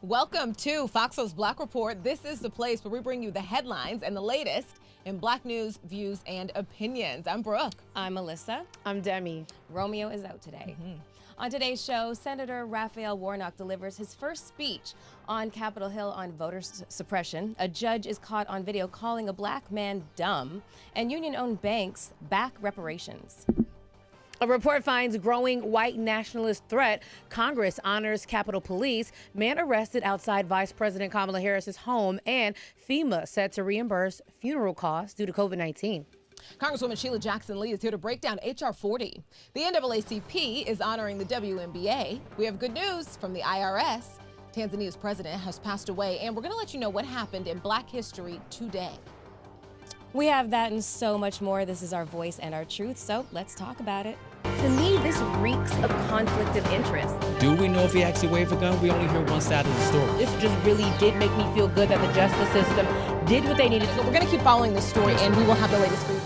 Welcome to FOXSOUL's Black Report. This is the place where we bring you the headlines and the latest in Black news, views, and opinions. I'm Brooke. I'm Melissa. I'm Demi. Romeo is out today. On today's show, Senator Raphael Warnock delivers his first speech on Capitol Hill on voter suppression. A judge is caught on video calling a black man dumb, and union-owned banks back reparations. A report finds growing white nationalist threat. Congress honors Capitol Police. Man arrested outside Vice President Kamala Harris's home. And FEMA set to reimburse funeral costs due to COVID-19. Congresswoman Sheila Jackson Lee is here to break down H.R. 40. The NAACP is honoring the WNBA. We have good news from the IRS. Tanzania's president has passed away, and we're going to let you know what happened in Black history today. We have that and so much more. This is our voice and our truth, so let's talk about it. To me, this reeks of conflict of interest. Do we know if he actually waved a gun? We only hear one side of the story. This just really did make me feel good that the justice system did what they needed to. So we're going to keep following this story, and we will have the latest for you.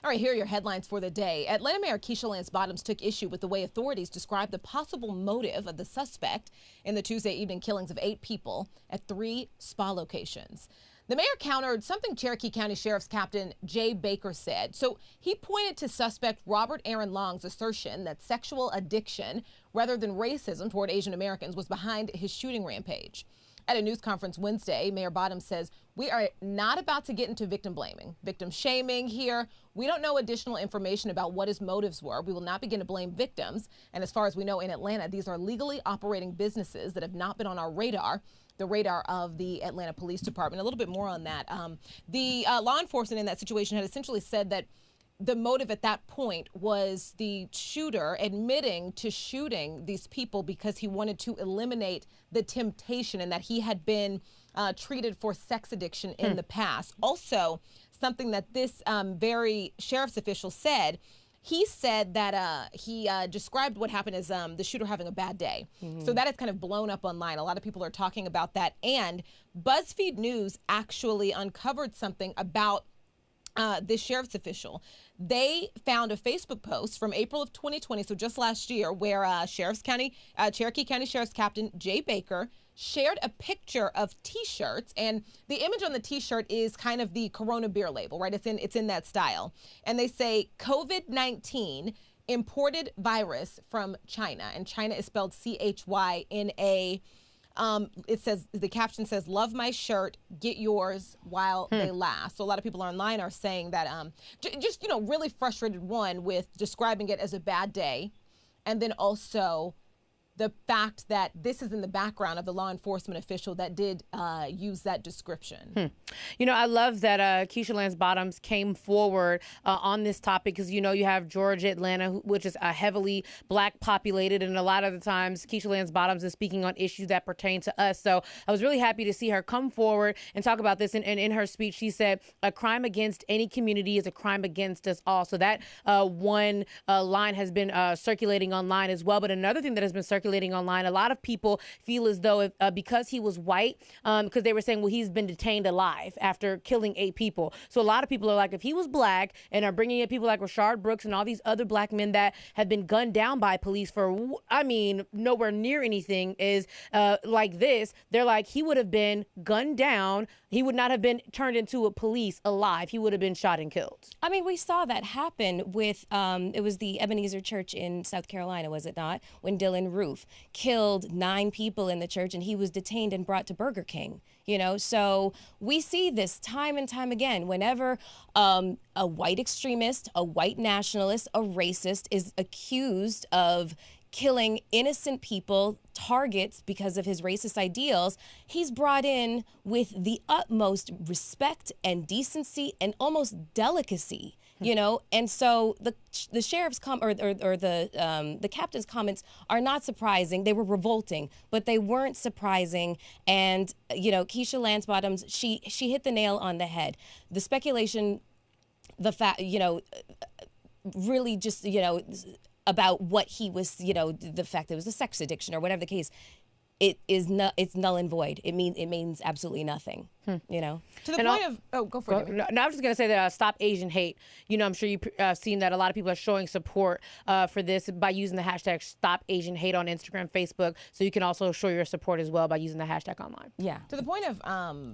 All right, here are your headlines for the day. Atlanta Mayor Keisha Lance Bottoms took issue with the way authorities described the possible motive of the suspect in the Tuesday evening killings of 8 people at 3 spa locations. The mayor countered something Cherokee County Sheriff's Captain Jay Baker said. So he pointed to suspect Robert Aaron Long's assertion that sexual addiction rather than racism toward Asian Americans was behind his shooting rampage. At a news conference Wednesday, Mayor Bottoms says, "We are not about to get into victim blaming, victim shaming here. We don't know additional information about what his motives were. We will not begin to blame victims. And as far as we know in Atlanta, these are legally operating businesses that have not been on our radar, the radar of the Atlanta Police Department." A little bit more on that. The law enforcement in that situation had essentially said that the motive at that point was the shooter admitting to shooting these people because he wanted to eliminate the temptation and that he had been treated for sex addiction in the past. Also, something that this very sheriff's official said, he said that he described what happened as the shooter having a bad day. So that has kind of blown up online. A lot of people are talking about that. And BuzzFeed News actually uncovered something about this sheriff's official. They found a Facebook post from April of 2020, so just last year, where Cherokee County Sheriff's Captain Jay Baker shared a picture of T-shirts, and the image on the T-shirt is kind of the Corona beer label, right? It's in that style, and they say COVID-19 imported virus from China, and China is spelled CHYNA. It says, the caption says, "Love my shirt, get yours while they last." So a lot of people online are saying that just, really frustrated, one, with describing it as a bad day, and then also the fact that this is in the background of the law enforcement official that did use that description. I love that Keisha Lance Bottoms came forward on this topic because, you have Georgia, Atlanta, which is heavily black populated. And a lot of the times Keisha Lance Bottoms is speaking on issues that pertain to us. So I was really happy to see her come forward and talk about this. And in her speech, she said, "A crime against any community is a crime against us all." So that one line has been circulating online as well. But another thing that has been circulating online, a lot of people feel as though because he was white, because they were saying, well, he's been detained alive after killing 8 people. So a lot of people are like, if he was black and are bringing in people like Rashard Brooks and all these other black men that have been gunned down by police for, nowhere near anything is like this, they're like, he would have been gunned down. He would not have been turned into a police alive. He would have been shot and killed. I mean, we saw that happen with, it was the Ebenezer Church in South Carolina, was it not? When Dylan Roof killed 9 people in the church and he was detained and brought to Burger King. So we see this time and time again. Whenever a white extremist, a white nationalist, a racist is accused of killing innocent people, targets because of his racist ideals, he's brought in with the utmost respect and decency and almost delicacy. And so the sheriff's the captain's comments are not surprising. They were revolting, but they weren't surprising. And Keisha Lance Bottoms, she hit the nail on the head. The speculation, the fact, really just about what he was, the fact that it was a sex addiction or whatever the case. it's null and void. It means absolutely nothing. You know. To the point of go for it. No, I was just gonna say that Stop Asian Hate. You know, I'm sure you've seen that a lot of people are showing support for this by using the hashtag Stop Asian Hate on Instagram, Facebook. So you can also show your support as well by using the hashtag online. Yeah. To the point of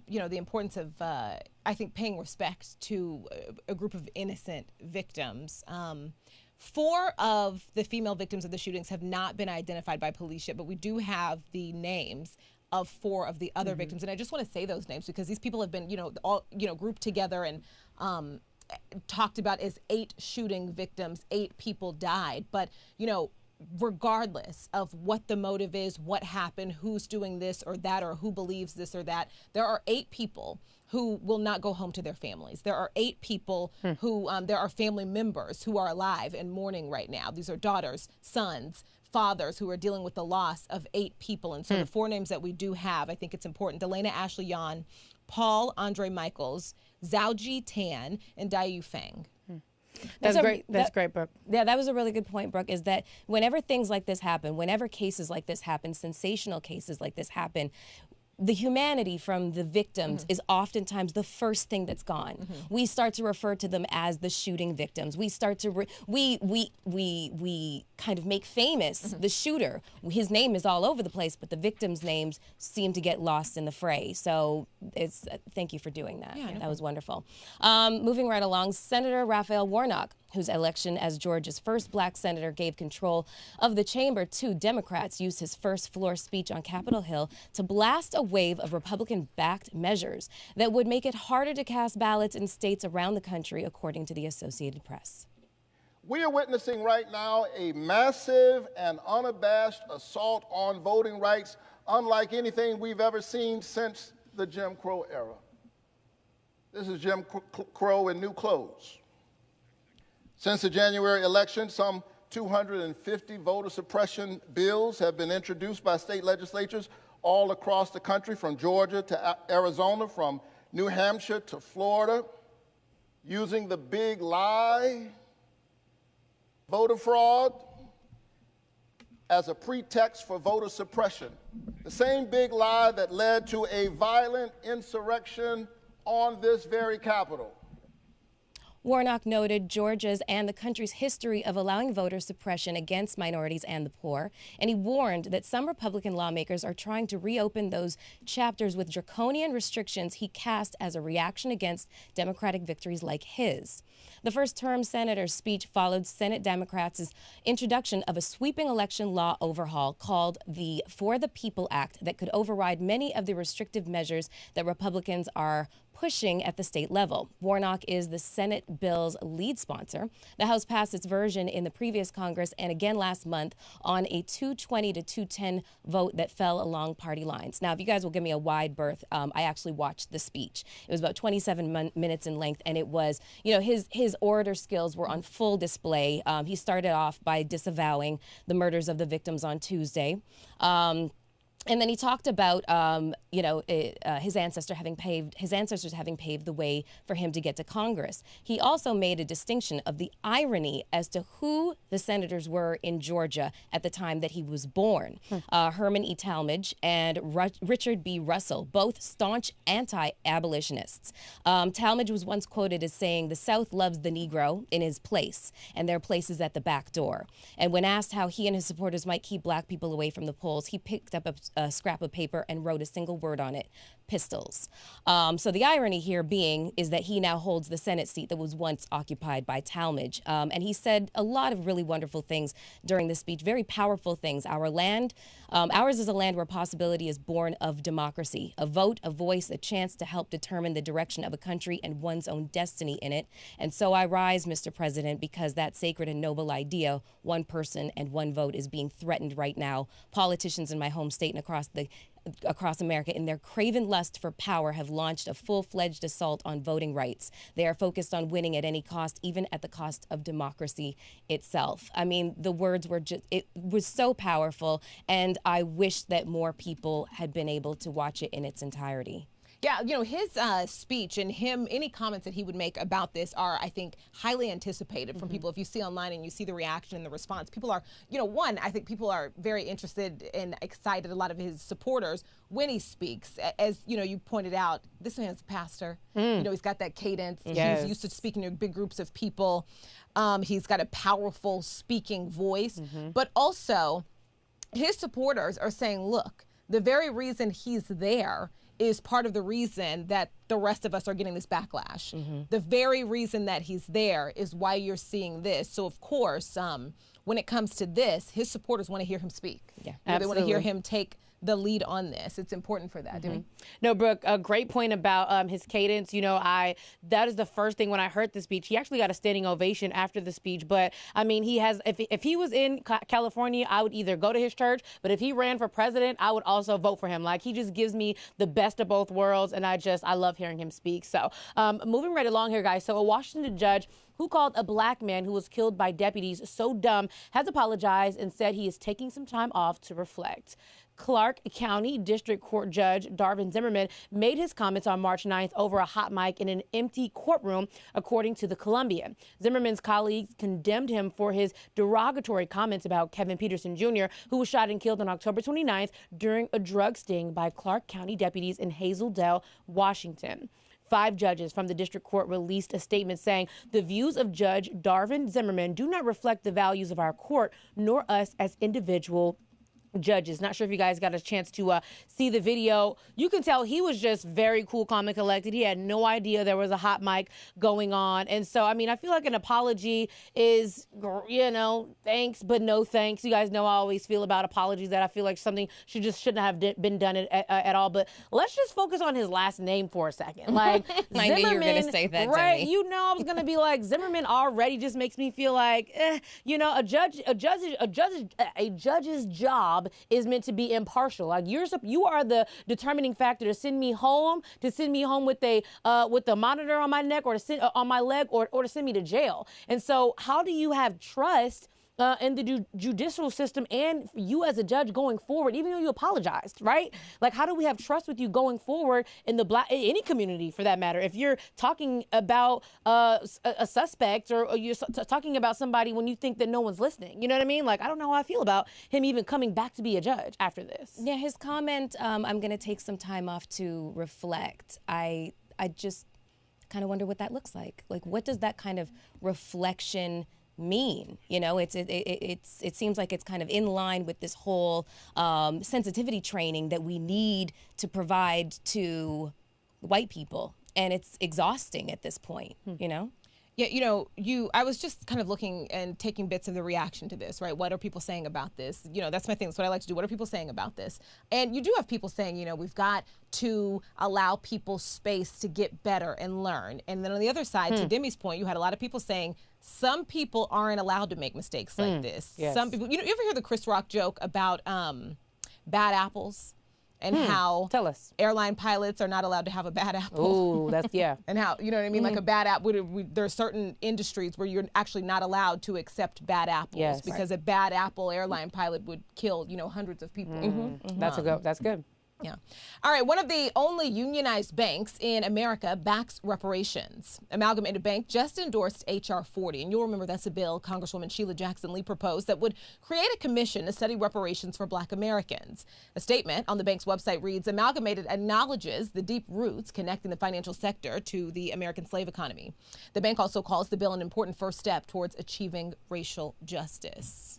you know, the importance of I think paying respect to a group of innocent victims. 4 of the female victims of the shootings have not been identified by police yet, but we do have the names of 4 of the other victims, and I just want to say those names because these people have been, all grouped together and talked about as 8 shooting victims. 8 people died, but regardless of what the motive is, what happened, who's doing this or that, or who believes this or that, there are 8 people who will not go home to their families. There are 8 people who, there are family members who are alive and mourning right now. These are daughters, sons, fathers who are dealing with the loss of 8 people. And so the 4 names that we do have, I think it's important: Delana Ashley Yan, Paul Andre Michaels, Zhaoji Tan, and Dayu Feng. That's great. That's great, Brooke. Yeah, that was a really good point, Brooke, is that whenever things like this happen, whenever cases like this happen, sensational cases like this happen, the humanity from the victims is oftentimes the first thing that's gone. We start to refer to them as the shooting victims. We start to we kind of make famous the shooter. His name is all over the place, but the victims' names seem to get lost in the fray. So it's thank you for doing that. Yeah, that was wonderful. Moving right along, Senator Raphael Warnock, whose election as Georgia's first black senator gave control of the chamber to Democrats, used his first floor speech on Capitol Hill to blast a wave of Republican-backed measures that would make it harder to cast ballots in states around the country, according to the Associated Press. We are witnessing right now a massive and unabashed assault on voting rights, unlike anything we've ever seen since the Jim Crow era. This is Jim Crow in new clothes. Since the January election, some 250 voter suppression bills have been introduced by state legislatures all across the country, from Georgia to Arizona, from New Hampshire to Florida, using the big lie, voter fraud, as a pretext for voter suppression. The same big lie that led to a violent insurrection on this very Capitol. Warnock noted Georgia's and the country's history of allowing voter suppression against minorities and the poor, and he warned that some Republican lawmakers are trying to reopen those chapters with draconian restrictions he cast as a reaction against Democratic victories like his. The first-term senator's speech followed Senate Democrats' introduction of a sweeping election law overhaul called the For the People Act that could override many of the restrictive measures that Republicans are pushing at the state level. Warnock is the Senate bill's lead sponsor. The House passed its version in the previous Congress and again last month on a 220 to 210 vote that fell along party lines. Now, if you guys will give me a wide berth, I actually watched the speech. It was about 27 minutes in length, and it was, his orator skills were on full display. He started off by disavowing the murders of the victims on Tuesday. And then he talked about, his ancestors having paved the way for him to get to Congress. He also made a distinction of the irony as to who the senators were in Georgia at the time that he was born. Herman E. Talmadge and Richard B. Russell, both staunch anti-abolitionists. Talmadge was once quoted as saying, "The South loves the Negro in his place, and their place is at the back door." And when asked how he and his supporters might keep black people away from the polls, he picked up a scrap of paper and wrote a single word on it: pistols. So the irony here being is that he now holds the Senate seat that was once occupied by Talmadge. And he said a lot of really wonderful things during the speech, very powerful things. Our land, ours is a land where possibility is born of democracy, a vote, a voice, a chance to help determine the direction of a country and one's own destiny in it. And so I rise, Mr. President, because that sacred and noble idea, one person and one vote, is being threatened right now. Politicians in my home state and across America, in their craven lust for power, have launched a full-fledged assault on voting rights. They are focused on winning at any cost, even at the cost of democracy itself. I mean, the words were it was so powerful, and I wish that more people had been able to watch it in its entirety. Yeah, you know, his speech and any comments that he would make about this are, I think, highly anticipated from people. If you see online and you see the reaction and the response, people are, you know, one, I think people are very interested and excited, a lot of his supporters, when he speaks. As, you know, you pointed out, this man's a pastor. You know, he's got that cadence. Yes. He's used to speaking to big groups of people. He's got a powerful speaking voice. But also, his supporters are saying, look, the very reason he's there is part of the reason that the rest of us are getting this backlash. The very reason that he's there is why you're seeing this. So, of course, when it comes to this, his supporters want to hear him speak. Yeah, you know, they want to hear him take the lead on this. It's important for that, Demi. No, Brooke, a great point about his cadence. You know, that is the first thing when I heard the speech. He actually got a standing ovation after the speech. But I mean, he has. If he was in California, I would either go to his church. But if he ran for president, I would also vote for him. Like, he just gives me the best of both worlds, and I love hearing him speak. So, moving right along here, guys. So, a Washington judge who called a black man who was killed by deputies so dumb has apologized and said he is taking some time off to reflect. Clark County District Court Judge Darvin Zimmerman made his comments on March 9th over a hot mic in an empty courtroom, according to the Columbian. Zimmerman's colleagues condemned him for his derogatory comments about Kevin Peterson Jr., who was shot and killed on October 29th during a drug sting by Clark County deputies in Hazeldale, Washington. 5 judges from the district court released a statement saying the views of Judge Darvin Zimmerman do not reflect the values of our court nor us as individual judges. Not sure if you guys got a chance to see the video. You can tell he was just very cool, calm, and collected. He had no idea there was a hot mic going on. And so, I mean, I feel like an apology is, you know, thanks, but no thanks. You guys know I always feel about apologies that I feel like something shouldn't have been done at all. But let's just focus on his last name for a second. Like, I knew you were going to say that, right? Demi. You know, I was going to be like, Zimmerman already just makes me feel like, you know, a judge's job is meant to be impartial. Like, you are the determining factor to send me home with a monitor on my neck or to send on my leg or to send me to jail. And so, how do you have trust in the judicial system and you as a judge going forward, even though you apologized, right? Like, how do we have trust with you going forward in any community for that matter? If you're talking about a suspect or you're talking about somebody when you think that no one's listening, you know what I mean? Like, I don't know how I feel about him even coming back to be a judge after this. Yeah, his comment, I'm going to take some time off to reflect. I just kind of wonder what that looks like. Like, what does that kind of reflection mean? You know, it seems like it's kind of in line with this whole sensitivity training that we need to provide to white people, and it's exhausting at this point. You know. Yeah, you know, I was just kind of looking and taking bits of the reaction to this, right? What are people saying about this? You know, that's my thing. That's what I like to do. What are people saying about this? And you do have people saying, you know, we've got to allow people space to get better and learn. And then on the other side, to Demi's point, you had a lot of people saying some people aren't allowed to make mistakes like this. Yes. Some people, you know, you ever hear the Chris Rock joke about bad apples? And how Tell us. airline pilots are not allowed to have a bad apple. Oh, that's, yeah. And how, you know what I mean? Like a bad apple, there are certain industries where you're actually not allowed to accept bad apples. Yes. Because a bad apple airline pilot would kill, you know, hundreds of people. That's good. Yeah. All right. One of the only unionized banks in America backs reparations. Amalgamated Bank just endorsed H.R. 40. And you'll remember that's a bill Congresswoman Sheila Jackson Lee proposed that would create a commission to study reparations for Black Americans. A statement on the bank's website reads, Amalgamated acknowledges the deep roots connecting the financial sector to the American slave economy. The bank also calls the bill an important first step towards achieving racial justice.